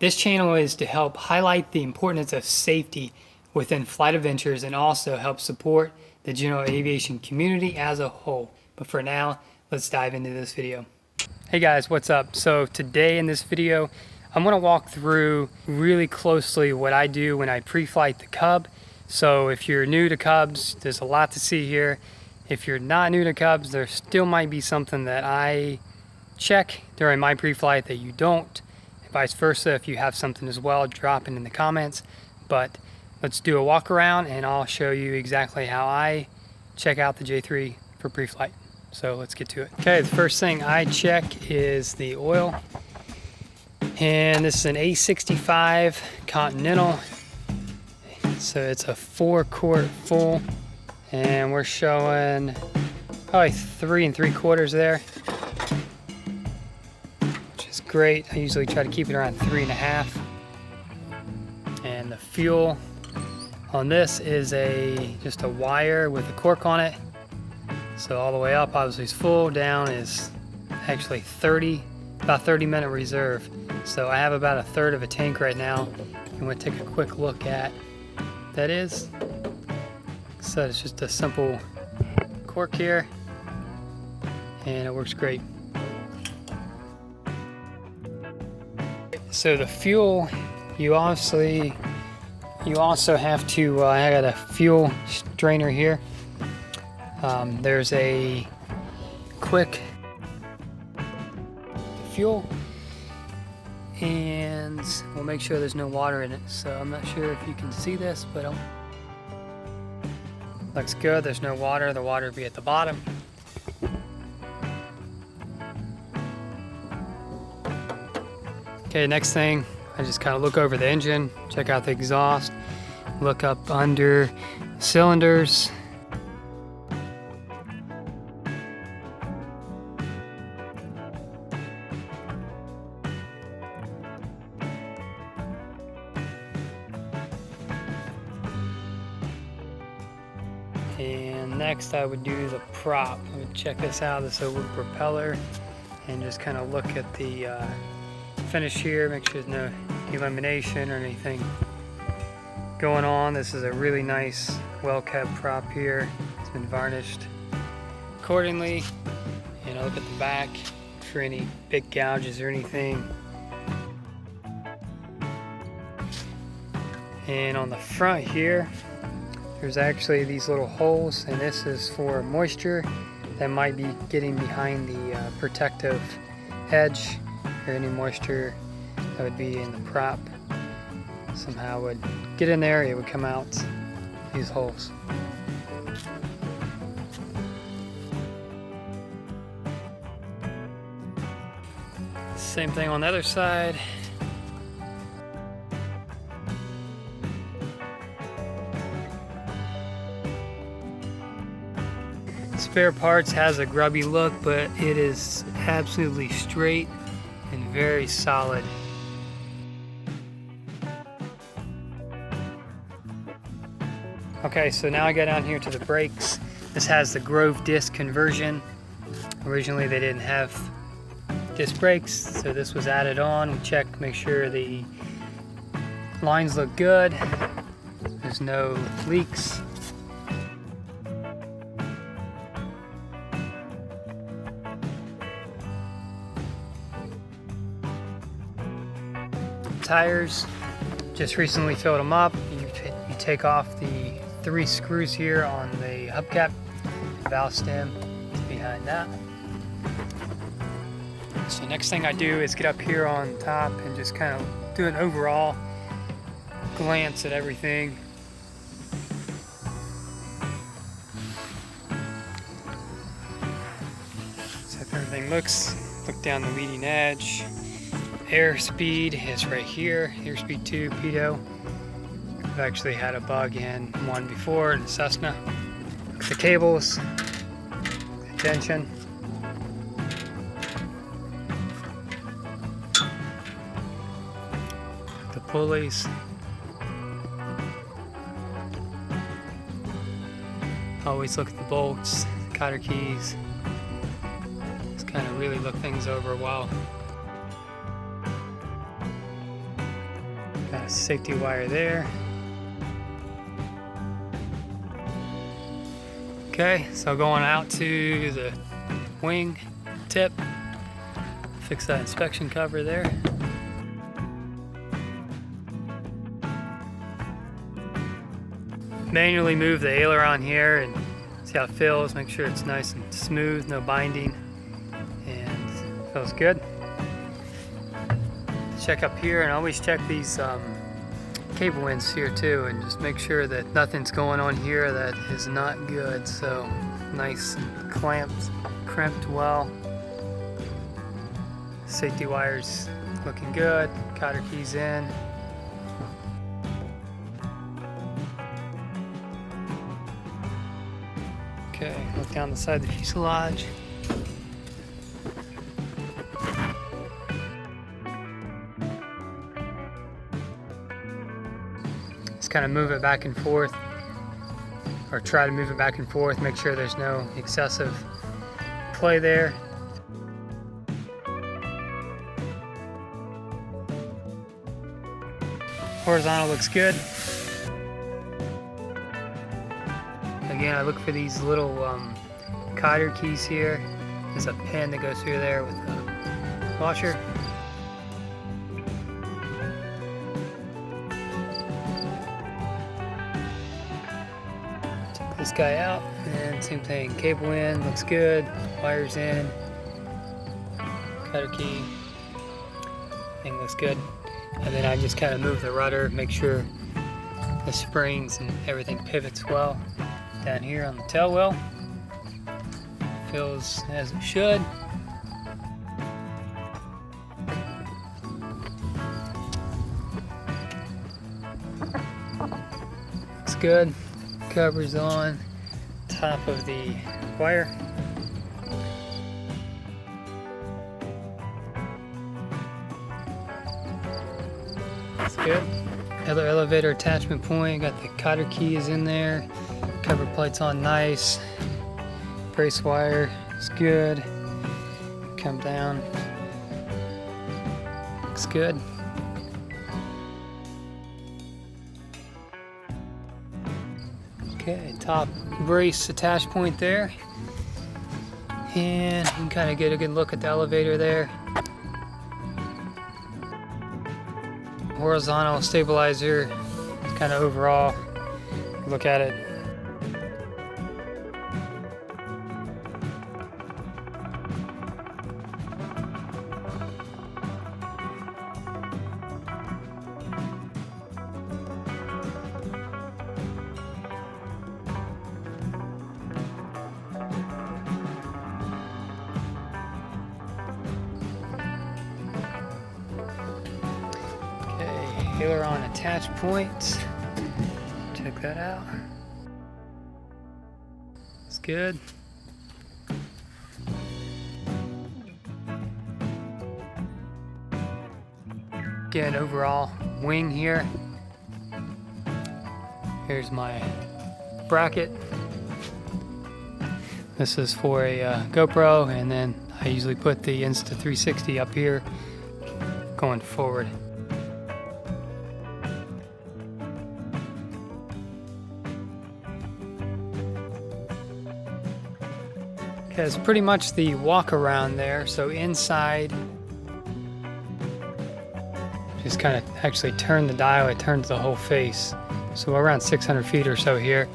This channel is to help highlight the importance of safety within flight adventures and also help support the general aviation community as a whole. But for now, let's dive into this video. Hey guys, what's up? So today in this video, I'm going to walk through really closely what I do when I pre-flight the Cub. So if you're new to Cubs, there's a lot to see here. If you're not new to Cubs, there still might be something that I check during my pre-flight that you don't. Vice versa, if you have something as well, drop it in the comments. But let's do a walk around and I'll show you exactly how I check out the J3 for pre-flight. So let's get to it. Okay, the first thing I check is the oil. And this is an A65 Continental. So it's a 4-quart full. And we're showing probably 3 3/4 there. Great. I usually try to keep it around 3.5. And the fuel on this is just a wire with a cork on it. So all the way up obviously is full, down is actually about 30-minute reserve. So I have about 1/3 of a tank right now. I'm going to take a quick look at that is. So it's just a simple cork here and it works great. So the fuel, you also have to, I got a fuel strainer here. There's a quick fuel and we'll make sure there's no water in it. So I'm not sure if you can see this, but looks good. There's no water. The water will be at the bottom. Okay, next thing, I just kind of look over the engine, check out the exhaust, look up under cylinders. And next I would do the prop. I would check this out, this is a propeller, and just kind of look at the finish here, make sure there's no elimination or anything going on. This is a really nice, well-kept prop here. It's been varnished accordingly. And I look at the back for any big gouges or anything. And on the front here, there's actually these little holes, and this is for moisture that might be getting behind the protective edge, or any moisture that would be in the prop somehow would get in there, it would come out these holes. Same thing on the other side. Spare parts has a grubby look, but it is absolutely straight and very solid. Okay, so now I go down here to the brakes. This has the Grove disc conversion. Originally they didn't have disc brakes, so this was added on. We checked, make sure the lines look good. There's no leaks. Tires, just recently filled them up. You take off the 3 screws here on the hubcap. Valve stem is behind that. So next thing I do is get up here on top and just kind of do an overall glance at everything. So if everything look down the leading edge. Airspeed is right here, airspeed 2, pitot. I've actually had a bug in one before in the Cessna. The cables, the tension. The pulleys. Always look at the bolts, the cotter keys. Just kind of really look things over well. Got a safety wire there. Okay, so going out to the wing tip, fix that inspection cover there. Manually move the aileron here and see how it feels, make sure it's nice and smooth, no binding, and feels good. Check up here, and always check these cable ends here too, and just make sure that nothing's going on here that is not good. So nice and crimped well. Safety wires looking good, cotter keys in. Okay, look down the side of the fuselage. Just kind of move it back and forth, or try to move it back and forth, make sure there's no excessive play there. Horizontal looks good. Again, I look for these little cotter keys here. There's a pin that goes through there with a washer. Check this guy out, and same thing. Cable in, looks good. Wires in. Cotter key. Thing looks good. And then I just kind of move the rudder, make sure the springs and everything pivots well. Down here on the tail wheel, feels as it should. Looks good. Covers on top of the wire. That's good. Other elevator attachment point, got the cotter keys in there. Cover plate's on nice. Brace wire is good. Come down. Looks good. Okay, top brace attach point there. And you can kind of get a good look at the elevator there. Horizontal stabilizer, kind of overall. Look at it. Aileron attach point. Check that out. It's good. Again, overall wing here. Here's my bracket. This is for a GoPro, and then I usually put the Insta360 up here going forward. Okay, it's pretty much the walk around there. So inside, just kind of actually turn the dial, it turns the whole face. So we're around 600 feet or so here.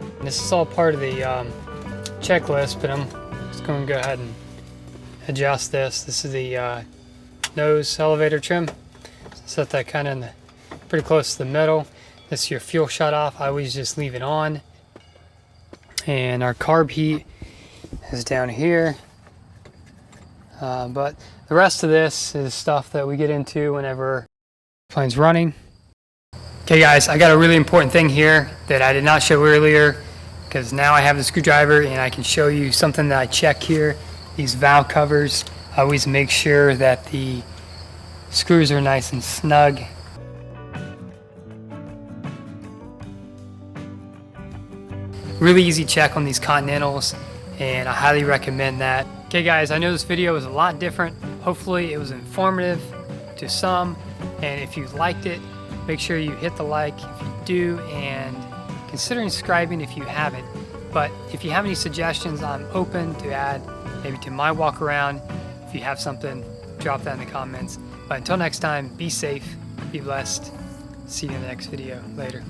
And this is all part of the checklist, but I'm just going to go ahead and adjust this. This is the nose elevator trim. Set that kind of in the, pretty close to the middle. This is your fuel shut off. I always just leave it on. And our carb heat is down here. But the rest of this is stuff that we get into whenever the plane's running. Okay guys, I got a really important thing here that I did not show earlier, because now I have the screwdriver and I can show you something that I check here. These valve covers, I always make sure that the screws are nice and snug. Really easy check on these Continentals, and I highly recommend that. Okay guys, I know this video was a lot different. Hopefully it was informative to some. And if you liked it, make sure you hit the like if you do, and consider subscribing if you haven't. But if you have any suggestions, I'm open to add maybe to my walk around. If you have something, drop that in the comments. But until next time, be safe, be blessed. See you in the next video. Later.